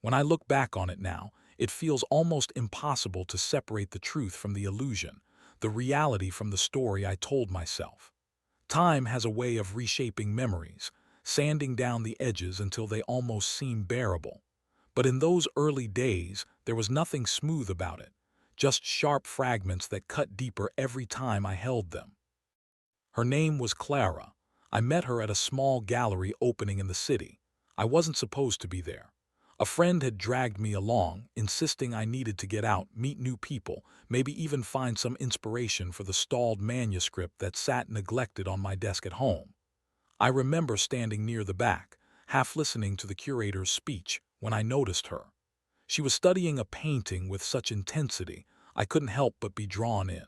When I look back on it now, it feels almost impossible to separate the truth from the illusion, the reality from the story I told myself. Time has a way of reshaping memories, sanding down the edges until they almost seem bearable. But in those early days, there was nothing smooth about it, just sharp fragments that cut deeper every time I held them. Her name was Clara. I met her at a small gallery opening in the city. I wasn't supposed to be there. A friend had dragged me along, insisting I needed to get out, meet new people, maybe even find some inspiration for the stalled manuscript that sat neglected on my desk at home. I remember standing near the back, half listening to the curator's speech, when I noticed her. She was studying a painting with such intensity, I couldn't help but be drawn in.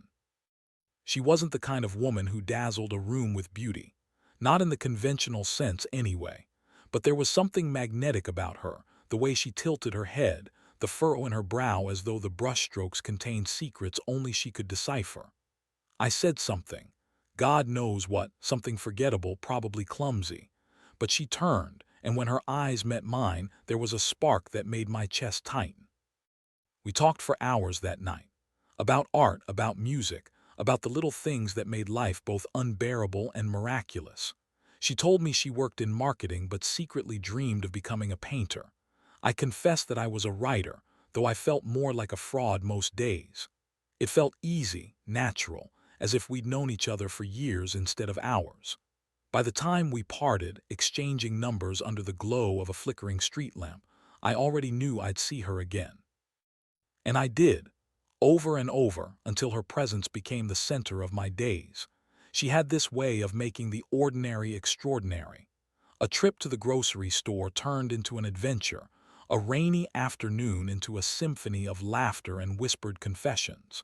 She wasn't the kind of woman who dazzled a room with beauty. Not in the conventional sense anyway. But there was something magnetic about her, the way she tilted her head, the furrow in her brow as though the brushstrokes contained secrets only she could decipher. I said something. God knows what, something forgettable, probably clumsy. But she turned, and when her eyes met mine, there was a spark that made my chest tighten. We talked for hours that night. About art, about music, about the little things that made life both unbearable and miraculous. She told me she worked in marketing but secretly dreamed of becoming a painter. I confessed that I was a writer, though I felt more like a fraud most days. It felt easy, natural, as if we'd known each other for years instead of hours. By the time we parted, exchanging numbers under the glow of a flickering street lamp, I already knew I'd see her again. And I did, over and over, until her presence became the center of my days. She had this way of making the ordinary extraordinary. A trip to the grocery store turned into an adventure, a rainy afternoon into a symphony of laughter and whispered confessions.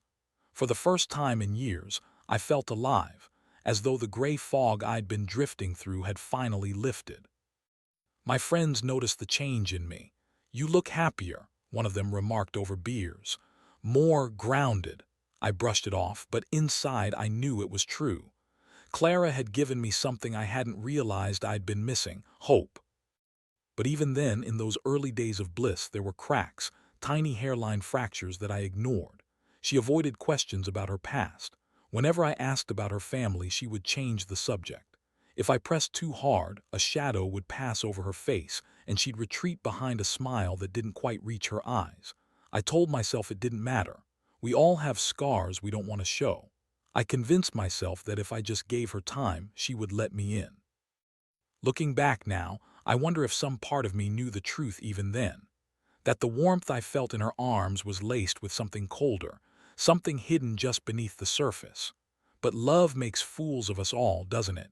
For the first time in years, I felt alive, as though the gray fog I'd been drifting through had finally lifted. My friends noticed the change in me. "You look happier," one of them remarked over beers. "More grounded." I brushed it off, but inside I knew it was true. Clara had given me something I hadn't realized I'd been missing: hope. But even then, in those early days of bliss, there were cracks, tiny hairline fractures that I ignored. She avoided questions about her past. Whenever I asked about her family, she would change the subject. If I pressed too hard, a shadow would pass over her face, and she'd retreat behind a smile that didn't quite reach her eyes. I told myself it didn't matter. We all have scars we don't want to show. I convinced myself that if I just gave her time, she would let me in. Looking back now, I wonder if some part of me knew the truth even then. That the warmth I felt in her arms was laced with something colder, something hidden just beneath the surface. But love makes fools of us all, doesn't it?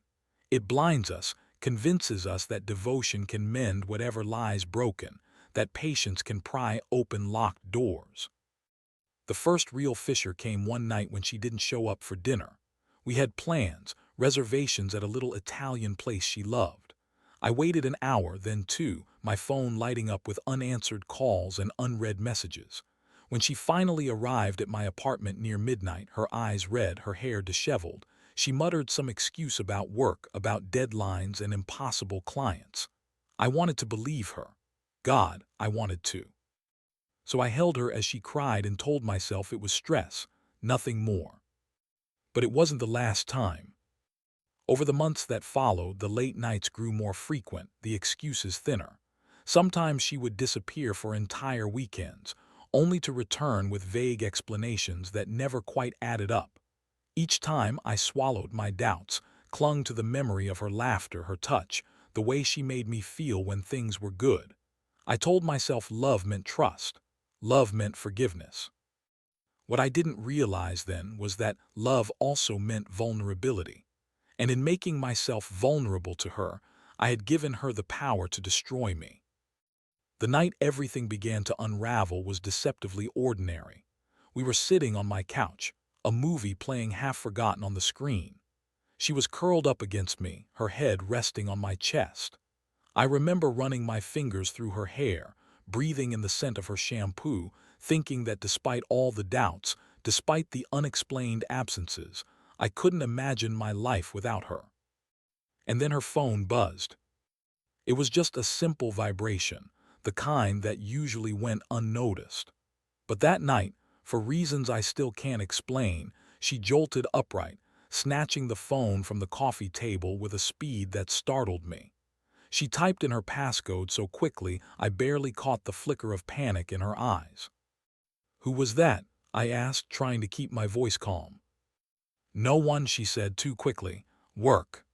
It blinds us, convinces us that devotion can mend whatever lies broken, that patience can pry open locked doors. The first real fissure came one night when she didn't show up for dinner. We had plans, reservations at a little Italian place she loved. I waited an hour, then two, my phone lighting up with unanswered calls and unread messages. When she finally arrived at my apartment near midnight, her eyes red, her hair disheveled, she muttered some excuse about work, about deadlines and impossible clients. I wanted to believe her. God, I wanted to. So I held her as she cried and told myself it was stress, nothing more. But it wasn't the last time. Over the months that followed, the late nights grew more frequent, the excuses thinner. Sometimes she would disappear for entire weekends, only to return with vague explanations that never quite added up. Each time I swallowed my doubts, clung to the memory of her laughter, her touch, the way she made me feel when things were good. I told myself love meant trust. Love meant forgiveness. What I didn't realize then was that love also meant vulnerability. And in making myself vulnerable to her, I had given her the power to destroy me. The night everything began to unravel was deceptively ordinary. We were sitting on my couch, a movie playing half forgotten on the screen. She was curled up against me, her head resting on my chest. I remember running my fingers through her hair, breathing in the scent of her shampoo, thinking that despite all the doubts, despite the unexplained absences, I couldn't imagine my life without her. And then her phone buzzed. It was just a simple vibration, the kind that usually went unnoticed. But that night, for reasons I still can't explain, she jolted upright, snatching the phone from the coffee table with a speed that startled me. She typed in her passcode so quickly I barely caught the flicker of panic in her eyes. "Who was that?" I asked, trying to keep my voice calm. "No one," she said too quickly. "Work."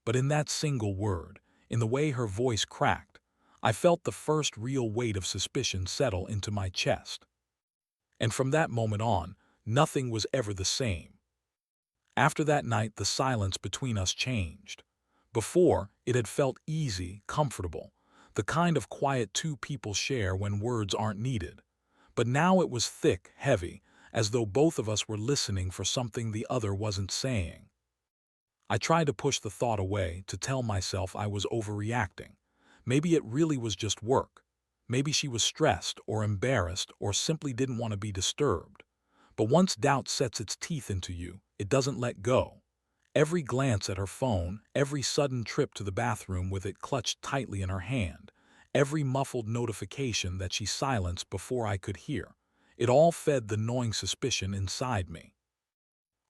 But in that single word, in the way her voice cracked, I felt the first real weight of suspicion settle into my chest. And from that moment on, nothing was ever the same. After that night, the silence between us changed. Before, it had felt easy, comfortable, the kind of quiet two people share when words aren't needed. But now it was thick, heavy, as though both of us were listening for something the other wasn't saying. I tried to push the thought away, to tell myself I was overreacting. Maybe it really was just work. Maybe she was stressed or embarrassed or simply didn't want to be disturbed. But once doubt sets its teeth into you, it doesn't let go. Every glance at her phone, every sudden trip to the bathroom with it clutched tightly in her hand, every muffled notification that she silenced before I could hear, it all fed the gnawing suspicion inside me.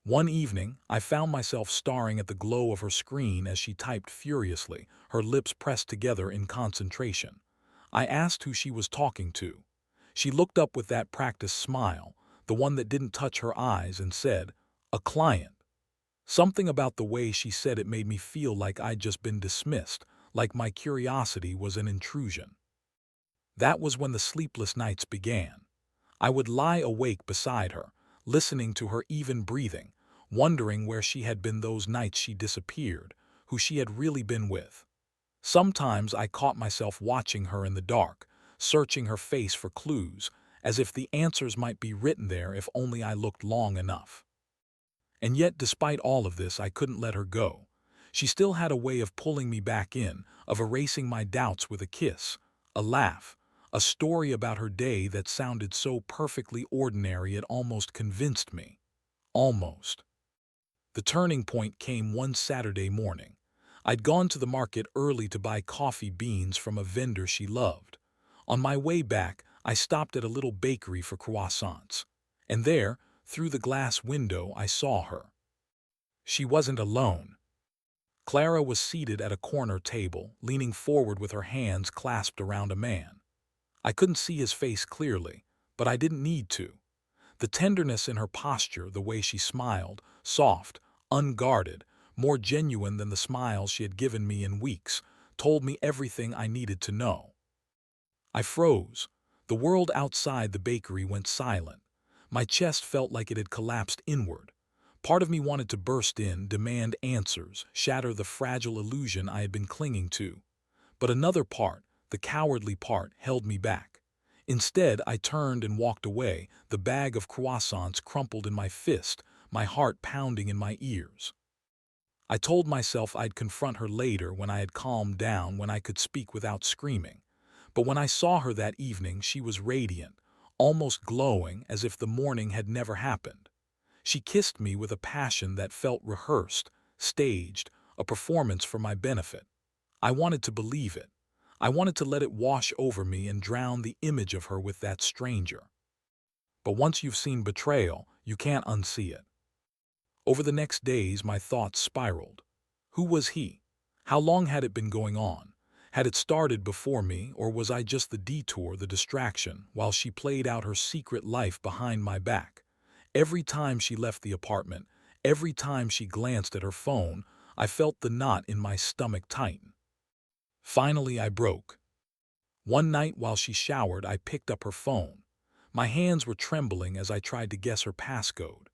One evening, I found myself staring at the glow of her screen as she typed furiously, her lips pressed together in concentration. I asked who she was talking to. She looked up with that practiced smile, the one that didn't touch her eyes, and said, "A client." Something about the way she said it made me feel like I'd just been dismissed, like my curiosity was an intrusion. That was when the sleepless nights began. I would lie awake beside her, listening to her even breathing, wondering where she had been those nights she disappeared, who she had really been with. Sometimes I caught myself watching her in the dark, searching her face for clues, as if the answers might be written there if only I looked long enough. And yet, despite all of this, I couldn't let her go. She still had a way of pulling me back in, of erasing my doubts with a kiss, a laugh, a story about her day that sounded so perfectly ordinary it almost convinced me. Almost. The turning point came one Saturday morning. I'd gone to the market early to buy coffee beans from a vendor she loved. On my way back, I stopped at a little bakery for croissants. And there, through the glass window, I saw her. She wasn't alone. Clara was seated at a corner table, leaning forward with her hands clasped around a man. I couldn't see his face clearly, but I didn't need to. The tenderness in her posture, the way she smiled, soft, unguarded, more genuine than the smiles she had given me in weeks, told me everything I needed to know. I froze. The world outside the bakery went silent. My chest felt like it had collapsed inward. Part of me wanted to burst in, demand answers, shatter the fragile illusion I had been clinging to. But another part, the cowardly part, held me back. Instead, I turned and walked away, the bag of croissants crumpled in my fist, my heart pounding in my ears. I told myself I'd confront her later when I had calmed down, when I could speak without screaming. But when I saw her that evening, she was radiant, almost glowing, as if the morning had never happened. She kissed me with a passion that felt rehearsed, staged, a performance for my benefit. I wanted to believe it. I wanted to let it wash over me and drown the image of her with that stranger. But once you've seen betrayal, you can't unsee it. Over the next days, my thoughts spiraled. Who was he? How long had it been going on? Had it started before me, or was I just the detour, the distraction, while she played out her secret life behind my back? Every time she left the apartment, every time she glanced at her phone, I felt the knot in my stomach tighten. Finally, I broke. One night while she showered, I picked up her phone. My hands were trembling as I tried to guess her passcode.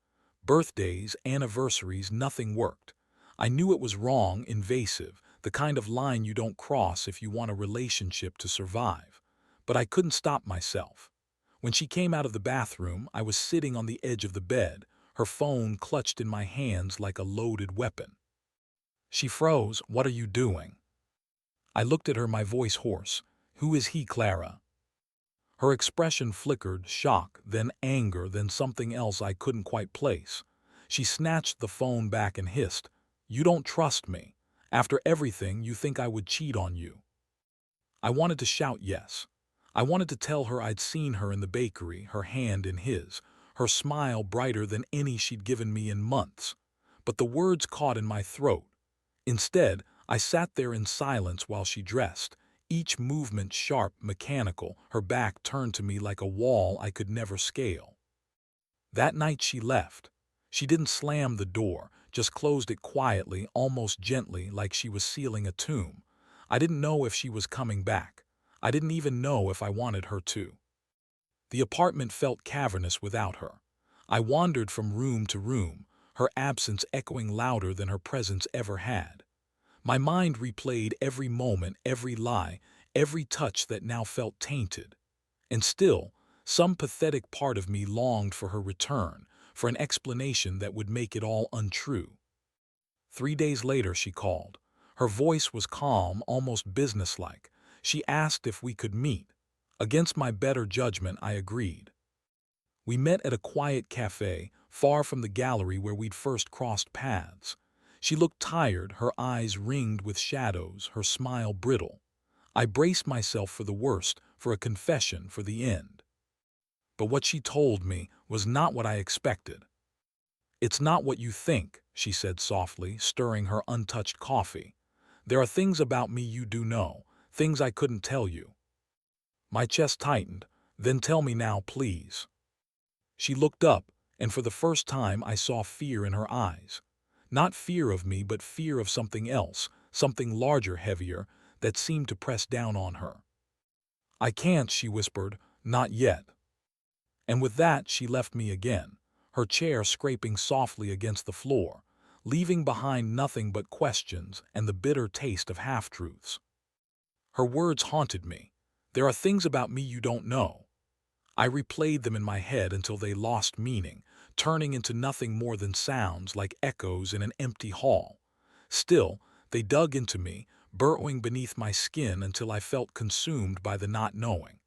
Birthdays, anniversaries, nothing worked. I knew it was wrong, invasive, the kind of line you don't cross if you want a relationship to survive. But I couldn't stop myself. When she came out of the bathroom, I was sitting on the edge of the bed, her phone clutched in my hands like a loaded weapon. She froze. "What are you doing?" I looked at her, my voice hoarse. "Who is he, Clara?" Her expression flickered, shock, then anger, then something else I couldn't quite place. She snatched the phone back and hissed, "You don't trust me. After everything, you think I would cheat on you." I wanted to shout yes. I wanted to tell her I'd seen her in the bakery, her hand in his, her smile brighter than any she'd given me in months. But the words caught in my throat. Instead, I sat there in silence while she dressed, each movement sharp, mechanical, her back turned to me like a wall I could never scale. That night she left. She didn't slam the door, just closed it quietly, almost gently, like she was sealing a tomb. I didn't know if she was coming back. I didn't even know if I wanted her to. The apartment felt cavernous without her. I wandered from room to room, her absence echoing louder than her presence ever had. My mind replayed every moment, every lie, every touch that now felt tainted. And still, some pathetic part of me longed for her return, for an explanation that would make it all untrue. 3 days later she called. Her voice was calm, almost businesslike. She asked if we could meet. Against my better judgment, I agreed. We met at a quiet cafe, far from the gallery where we'd first crossed paths. She looked tired, her eyes ringed with shadows, her smile brittle. I braced myself for the worst, for a confession, for the end. But what she told me was not what I expected. "It's not what you think," she said softly, stirring her untouched coffee. "There are things about me you do know, things I couldn't tell you." My chest tightened. "Then tell me now, please." She looked up, and for the first time I saw fear in her eyes. Not fear of me, but fear of something else, something larger, heavier, that seemed to press down on her. "I can't," she whispered, "not yet." And with that she left me again, her chair scraping softly against the floor, leaving behind nothing but questions and the bitter taste of half-truths. Her words haunted me. "There are things about me you don't know." I replayed them in my head until they lost meaning, turning into nothing more than sounds like echoes in an empty hall. Still, they dug into me, burrowing beneath my skin until I felt consumed by the not knowing.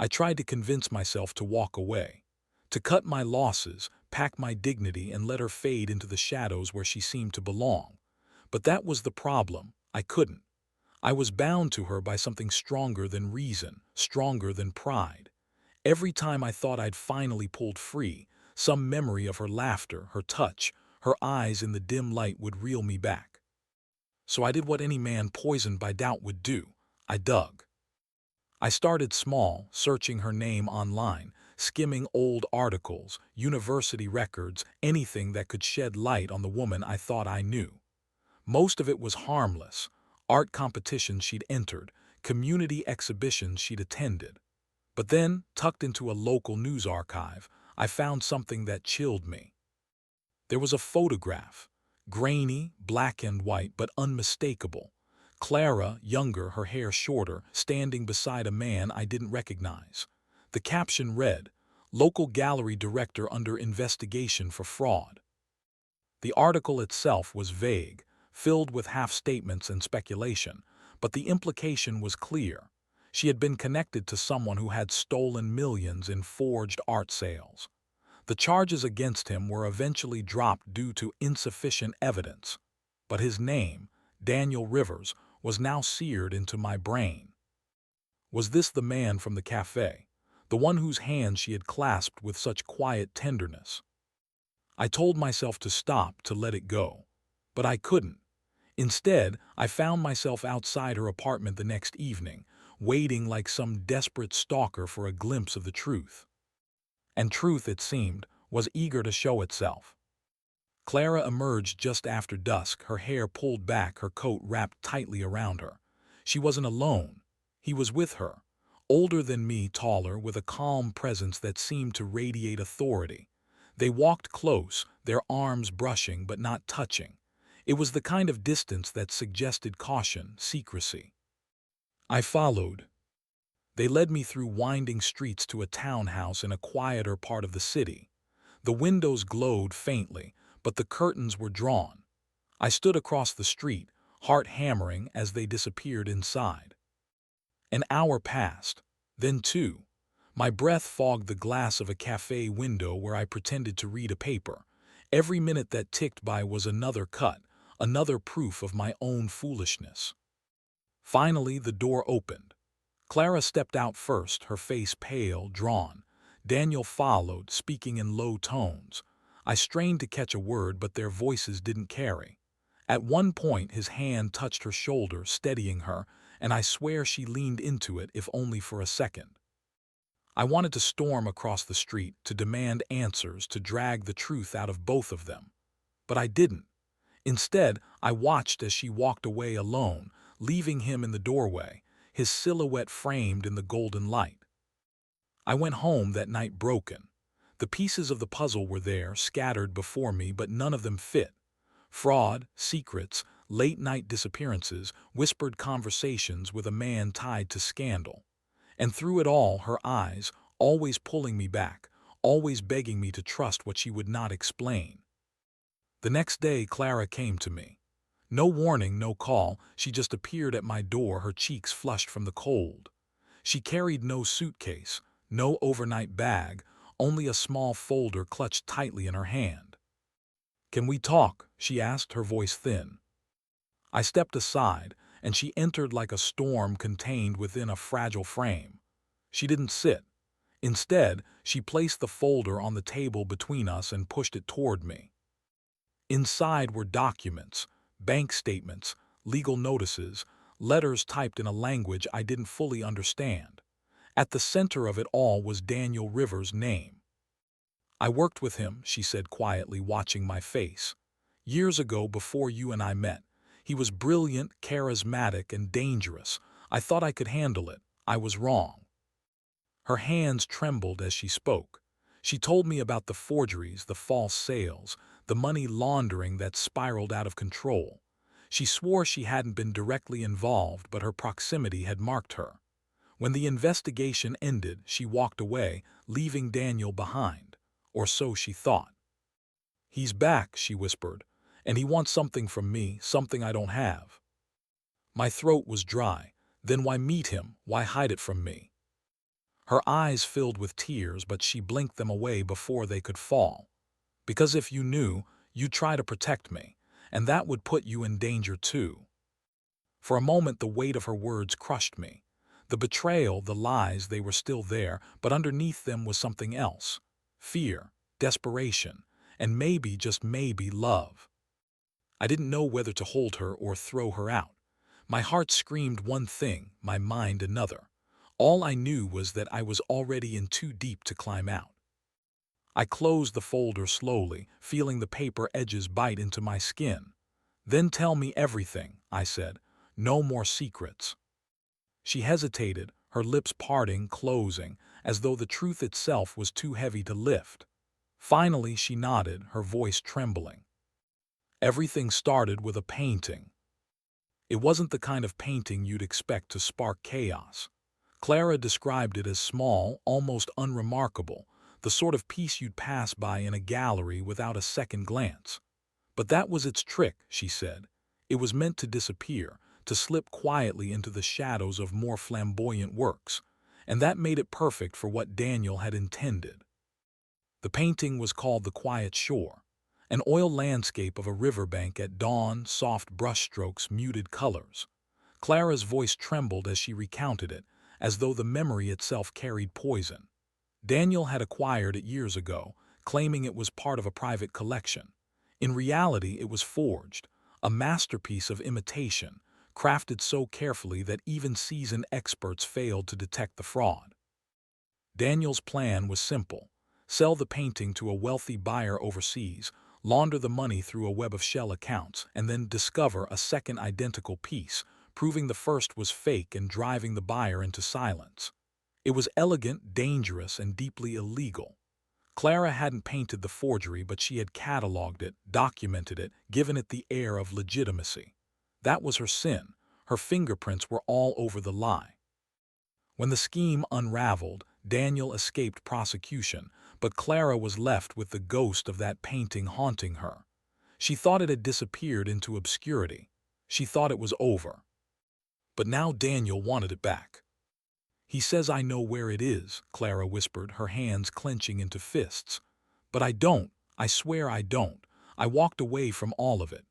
I tried to convince myself to walk away, to cut my losses, pack my dignity, and let her fade into the shadows where she seemed to belong. But that was the problem. I couldn't. I was bound to her by something stronger than reason, stronger than pride. Every time I thought I'd finally pulled free, some memory of her laughter, her touch, her eyes in the dim light would reel me back. So I did what any man poisoned by doubt would do. I dug. I started small, searching her name online, skimming old articles, university records, anything that could shed light on the woman I thought I knew. Most of it was harmless: art competitions she'd entered, community exhibitions she'd attended. But then, tucked into a local news archive, I found something that chilled me. There was a photograph, grainy, black and white, but unmistakable. Clara, younger, her hair shorter, standing beside a man I didn't recognize. The caption read, "Local gallery director under investigation for fraud." The article itself was vague, filled with half-statements and speculation, but the implication was clear. She had been connected to someone who had stolen millions in forged art sales. The charges against him were eventually dropped due to insufficient evidence. But his name, Daniel Rivers, was now seared into my brain. Was this the man from the cafe, the one whose hand she had clasped with such quiet tenderness? I told myself to stop, to let it go. But I couldn't. Instead, I found myself outside her apartment the next evening, waiting like some desperate stalker for a glimpse of the truth. And truth, it seemed, was eager to show itself. Clara emerged just after dusk, her hair pulled back, her coat wrapped tightly around her. She wasn't alone. He was with her, older than me, taller, with a calm presence that seemed to radiate authority. They walked close, their arms brushing but not touching. It was the kind of distance that suggested caution, secrecy. I followed. They led me through winding streets to a townhouse in a quieter part of the city. The windows glowed faintly, but the curtains were drawn. I stood across the street, heart hammering as they disappeared inside. An hour passed, then two. My breath fogged the glass of a cafe window where I pretended to read a paper. Every minute that ticked by was another cut, another proof of my own foolishness. Finally, the door opened. Clara stepped out first, her face pale, drawn. Daniel followed, speaking in low tones. I strained to catch a word, but their voices didn't carry. At one point, his hand touched her shoulder, steadying her, and I swear she leaned into it, if only for a second. I wanted to storm across the street, to demand answers, to drag the truth out of both of them. But I didn't. Instead, I watched as she walked away alone, leaving him in the doorway, his silhouette framed in the golden light. I went home that night broken. The pieces of the puzzle were there, scattered before me, but none of them fit. Fraud, secrets, late-night disappearances, whispered conversations with a man tied to scandal. And through it all, her eyes, always pulling me back, always begging me to trust what she would not explain. The next day, Clara came to me. No warning, no call, she just appeared at my door, her cheeks flushed from the cold. She carried no suitcase, no overnight bag, only a small folder clutched tightly in her hand. "Can we talk?" she asked, her voice thin. I stepped aside, and she entered like a storm contained within a fragile frame. She didn't sit. Instead, she placed the folder on the table between us and pushed it toward me. Inside were documents, bank statements, legal notices, letters typed in a language I didn't fully understand. At the center of it all was Daniel Rivers' name. "I worked with him," she said quietly, watching my face. "Years ago, before you and I met. He was brilliant, charismatic, and dangerous. I thought I could handle it. I was wrong." Her hands trembled as she spoke. She told me about the forgeries, the false sales, the money laundering that spiraled out of control. She swore she hadn't been directly involved, but her proximity had marked her. When the investigation ended, she walked away, leaving Daniel behind. Or so she thought. "He's back," she whispered, "and he wants something from me, something I don't have." My throat was dry. Then why meet him? Why hide it from me? Her eyes filled with tears, but she blinked them away before they could fall. "Because if you knew, you'd try to protect me, and that would put you in danger too." For a moment, the weight of her words crushed me. The betrayal, the lies, they were still there, but underneath them was something else. Fear, desperation, and maybe, just maybe, love. I didn't know whether to hold her or throw her out. My heart screamed one thing, my mind another. All I knew was that I was already in too deep to climb out. I closed the folder slowly, feeling the paper edges bite into my skin. "Then tell me everything," I said. "No more secrets." She hesitated, her lips parting, closing, as though the truth itself was too heavy to lift. Finally, she nodded, her voice trembling. "Everything started with a painting." It wasn't the kind of painting you'd expect to spark chaos. Clara described it as small, almost unremarkable, the sort of piece you'd pass by in a gallery without a second glance. But that was its trick, she said. It was meant to disappear, to slip quietly into the shadows of more flamboyant works, and that made it perfect for what Daniel had intended. The painting was called The Quiet Shore, an oil landscape of a riverbank at dawn, soft brushstrokes, muted colors. Clara's voice trembled as she recounted it, as though the memory itself carried poison. Daniel had acquired it years ago, claiming it was part of a private collection. In reality, it was forged, a masterpiece of imitation, crafted so carefully that even seasoned experts failed to detect the fraud. Daniel's plan was simple: sell the painting to a wealthy buyer overseas, launder the money through a web of shell accounts, and then discover a second identical piece, proving the first was fake and driving the buyer into silence. It was elegant, dangerous, and deeply illegal. Clara hadn't painted the forgery, but she had cataloged it, documented it, given it the air of legitimacy. That was her sin. Her fingerprints were all over the lie. When the scheme unraveled, Daniel escaped prosecution, but Clara was left with the ghost of that painting haunting her. She thought it had disappeared into obscurity. She thought it was over. But now Daniel wanted it back. "He says I know where it is," Clara whispered, her hands clenching into fists. "But I don't. I swear I don't. I walked away from all of it."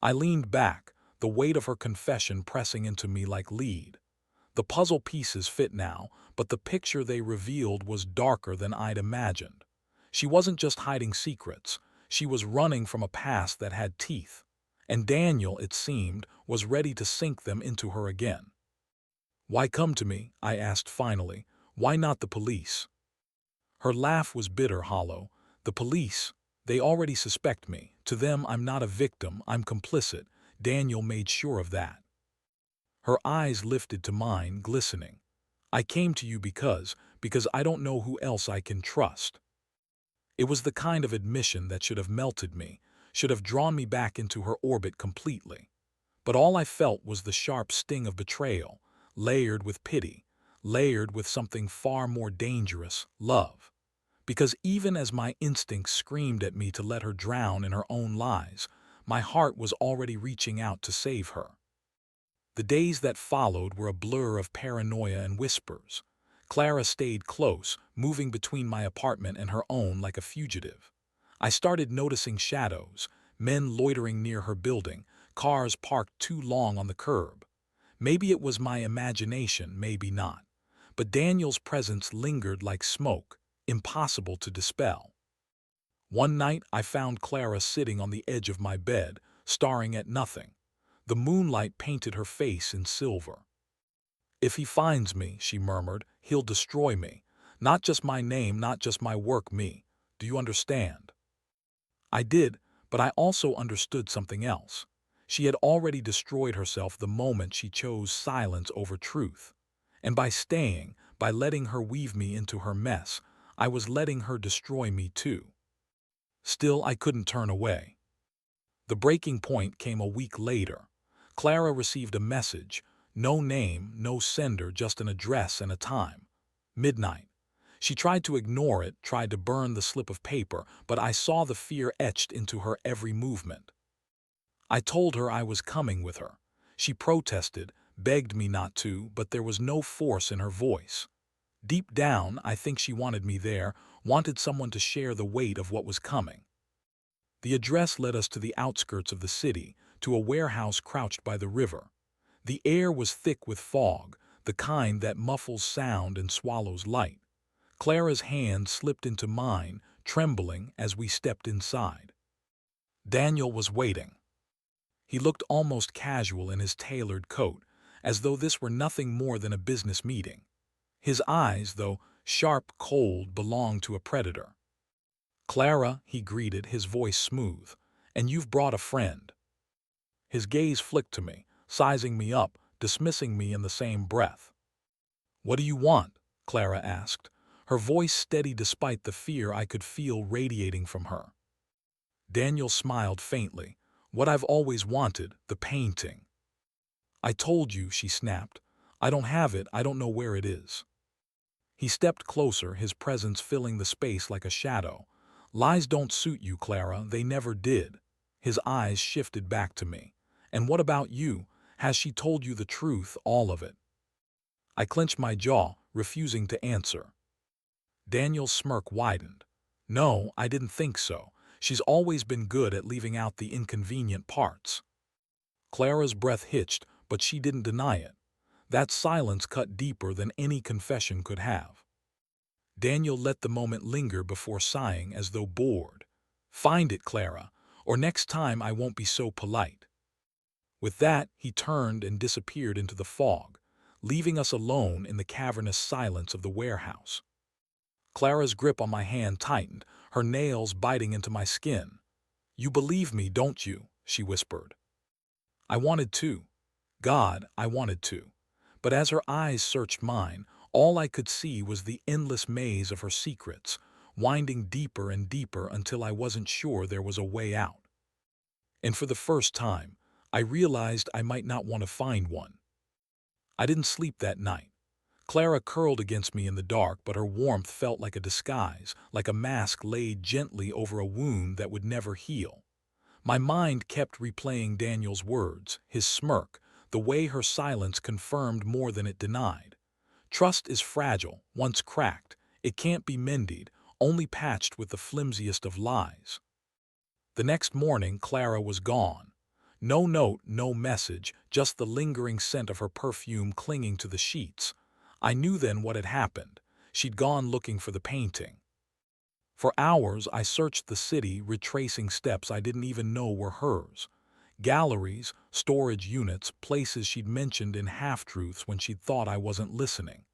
I leaned back, the weight of her confession pressing into me like lead. The puzzle pieces fit now, but the picture they revealed was darker than I'd imagined. She wasn't just hiding secrets. She was running from a past that had teeth. And Daniel, it seemed, was ready to sink them into her again. "Why come to me?" I asked finally. "Why not the police?" Her laugh was bitter, hollow. "The police, they already suspect me. To them, I'm not a victim, I'm complicit. Daniel made sure of that." Her eyes lifted to mine, glistening. "I came to you because I don't know who else I can trust." It was the kind of admission that should have melted me, should have drawn me back into her orbit completely. But all I felt was the sharp sting of betrayal, layered with pity, layered with something far more dangerous, love. Because even as my instincts screamed at me to let her drown in her own lies, my heart was already reaching out to save her. The days that followed were a blur of paranoia and whispers. Clara stayed close, moving between my apartment and her own like a fugitive. I started noticing shadows, men loitering near her building, cars parked too long on the curb. Maybe it was my imagination, maybe not. But Daniel's presence lingered like smoke, impossible to dispel. One night I found Clara sitting on the edge of my bed, staring at nothing. The moonlight painted her face in silver. "If he finds me," she murmured, "he'll destroy me. Not just my name, not just my work, me. Do you understand?" I did, but I also understood something else. She had already destroyed herself the moment she chose silence over truth. And by staying, by letting her weave me into her mess, I was letting her destroy me too. Still, I couldn't turn away. The breaking point came a week later. Clara received a message. No name, no sender, just an address and a time. Midnight. She tried to ignore it, tried to burn the slip of paper, but I saw the fear etched into her every movement. I told her I was coming with her. She protested, begged me not to, but there was no force in her voice. Deep down, I think she wanted me there, wanted someone to share the weight of what was coming. The address led us to the outskirts of the city, to a warehouse crouched by the river. The air was thick with fog, the kind that muffles sound and swallows light. Clara's hand slipped into mine, trembling as we stepped inside. Daniel was waiting. He looked almost casual in his tailored coat, as though this were nothing more than a business meeting. His eyes, though sharp, cold, belonged to a predator. "Clara," he greeted, his voice smooth, "and you've brought a friend." His gaze flicked to me, sizing me up, dismissing me in the same breath. "What do you want?" Clara asked, her voice steady despite the fear I could feel radiating from her. Daniel smiled faintly. "What I've always wanted, the painting." "I told you," she snapped. "I don't have it, I don't know where it is." He stepped closer, his presence filling the space like a shadow. "Lies don't suit you, Clara, they never did." His eyes shifted back to me. "And what about you? Has she told you the truth, all of it?" I clenched my jaw, refusing to answer. Daniel's smirk widened. "No, I didn't think so. She's always been good at leaving out the inconvenient parts." Clara's breath hitched, but she didn't deny it. That silence cut deeper than any confession could have. Daniel let the moment linger before sighing as though bored. "Find it, Clara, or next time I won't be so polite." With that, he turned and disappeared into the fog, leaving us alone in the cavernous silence of the warehouse. Clara's grip on my hand tightened, her nails biting into my skin. "You believe me, don't you?" she whispered. I wanted to. God, I wanted to. But as her eyes searched mine, all I could see was the endless maze of her secrets, winding deeper and deeper until I wasn't sure there was a way out. And for the first time, I realized I might not want to find one. I didn't sleep that night. Clara curled against me in the dark, but her warmth felt like a disguise, like a mask laid gently over a wound that would never heal. My mind kept replaying Daniel's words, his smirk, the way her silence confirmed more than it denied. Trust is fragile, once cracked. It can't be mended, only patched with the flimsiest of lies. The next morning, Clara was gone. No note, no message, just the lingering scent of her perfume clinging to the sheets. I knew then what had happened. She'd gone looking for the painting. For hours I searched the city, retracing steps I didn't even know were hers. Galleries, storage units, places she'd mentioned in half-truths when she'd thought I wasn't listening.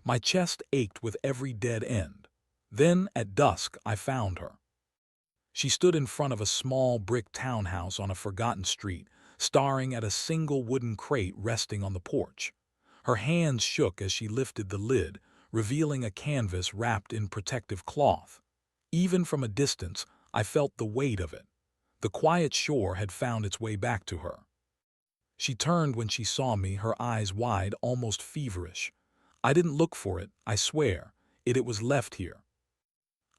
My chest ached with every dead end. Then, at dusk, I found her. She stood in front of a small brick townhouse on a forgotten street, staring at a single wooden crate resting on the porch. Her hands shook as she lifted the lid, revealing a canvas wrapped in protective cloth. Even from a distance, I felt the weight of it. The quiet shore had found its way back to her. She turned when she saw me, her eyes wide, almost feverish. I didn't look for it, I swear. It was left here.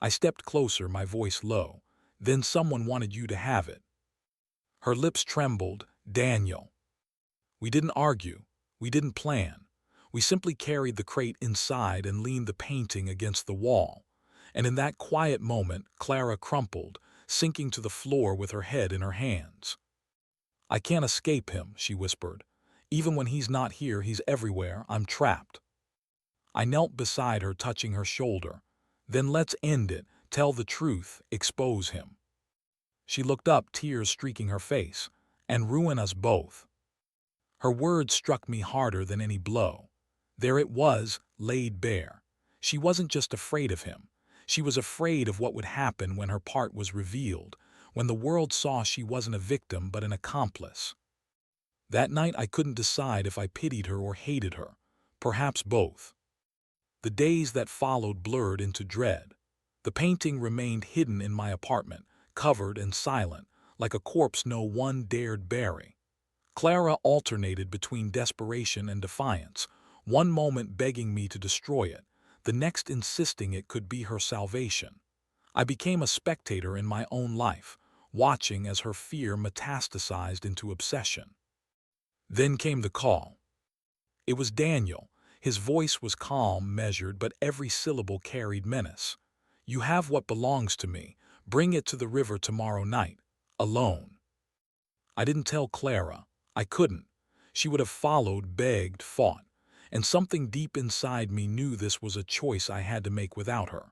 I stepped closer, my voice low. Then someone wanted you to have it. Her lips trembled. Daniel. We didn't argue. We didn't plan. We simply carried the crate inside and leaned the painting against the wall. And in that quiet moment, Clara crumpled, sinking to the floor with her head in her hands. I can't escape him, she whispered. Even when he's not here, he's everywhere. I'm trapped. I knelt beside her, touching her shoulder. Then let's end it. Tell the truth. Expose him. She looked up, tears streaking her face. And ruin us both. Her words struck me harder than any blow. There it was, laid bare. She wasn't just afraid of him. She was afraid of what would happen when her part was revealed, when the world saw she wasn't a victim but an accomplice. That night I couldn't decide if I pitied her or hated her. Perhaps both. The days that followed blurred into dread. The painting remained hidden in my apartment, covered and silent, like a corpse no one dared bury. Clara alternated between desperation and defiance, one moment begging me to destroy it, the next insisting it could be her salvation. I became a spectator in my own life, watching as her fear metastasized into obsession. Then came the call. It was Daniel. His voice was calm, measured, but every syllable carried menace. You have what belongs to me. Bring it to the river tomorrow night. Alone. I didn't tell Clara. I couldn't. She would have followed, begged, fought. And something deep inside me knew this was a choice I had to make without her.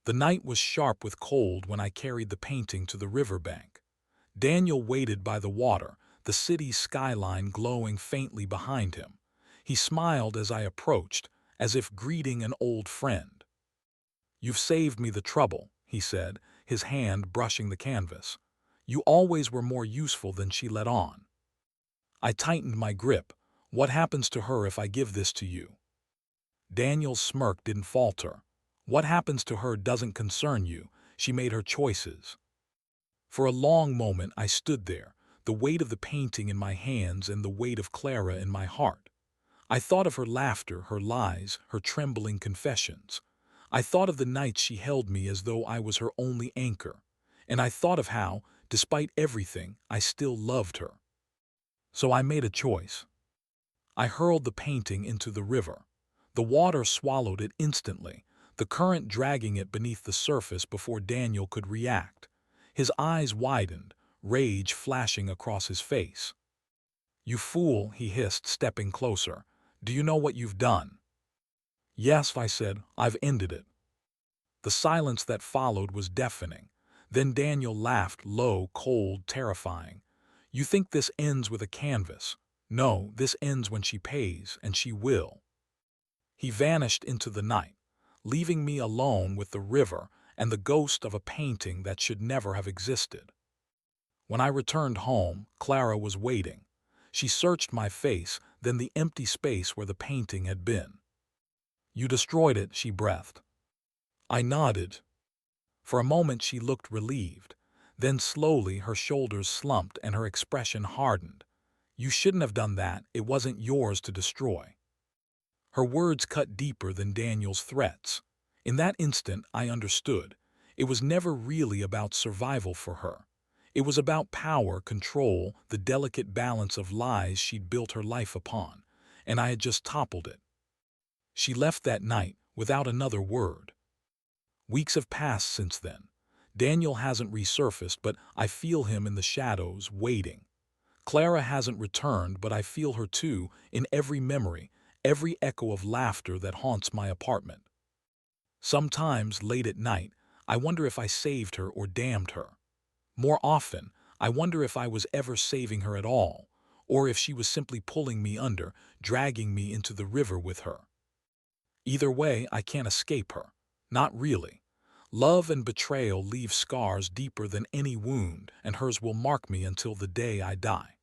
The night was sharp with cold when I carried the painting to the riverbank. Daniel waited by the water, the city's skyline glowing faintly behind him. He smiled as I approached, as if greeting an old friend. You've saved me the trouble, he said, his hand brushing the canvas. You always were more useful than she let on. I tightened my grip. What happens to her if I give this to you? Daniel's smirk didn't falter. What happens to her doesn't concern you. She made her choices. For a long moment I stood there, the weight of the painting in my hands and the weight of Clara in my heart. I thought of her laughter, her lies, her trembling confessions. I thought of the nights she held me as though I was her only anchor. And I thought of how, despite everything, I still loved her. So I made a choice. I hurled the painting into the river. The water swallowed it instantly, the current dragging it beneath the surface before Daniel could react. His eyes widened, rage flashing across his face. You fool, he hissed, stepping closer. Do you know what you've done? Yes, I said, I've ended it. The silence that followed was deafening. Then Daniel laughed, low, cold, terrifying. You think this ends with a canvas. No, this ends when she pays, and she will. He vanished into the night, leaving me alone with the river and the ghost of a painting that should never have existed. When I returned home, Clara was waiting. She searched my face, then the empty space where the painting had been. You destroyed it, she breathed. I nodded. For a moment she looked relieved. Then slowly her shoulders slumped and her expression hardened. You shouldn't have done that. It wasn't yours to destroy. Her words cut deeper than Daniel's threats. In that instant, I understood. It was never really about survival for her. It was about power, control, the delicate balance of lies she'd built her life upon, and I had just toppled it. She left that night without another word. Weeks have passed since then. Daniel hasn't resurfaced, but I feel him in the shadows, waiting. Clara hasn't returned, but I feel her too, in every memory, every echo of laughter that haunts my apartment. Sometimes, late at night, I wonder if I saved her or damned her. More often, I wonder if I was ever saving her at all, or if she was simply pulling me under, dragging me into the river with her. Either way, I can't escape her. Not really. Love and betrayal leave scars deeper than any wound, and hers will mark me until the day I die.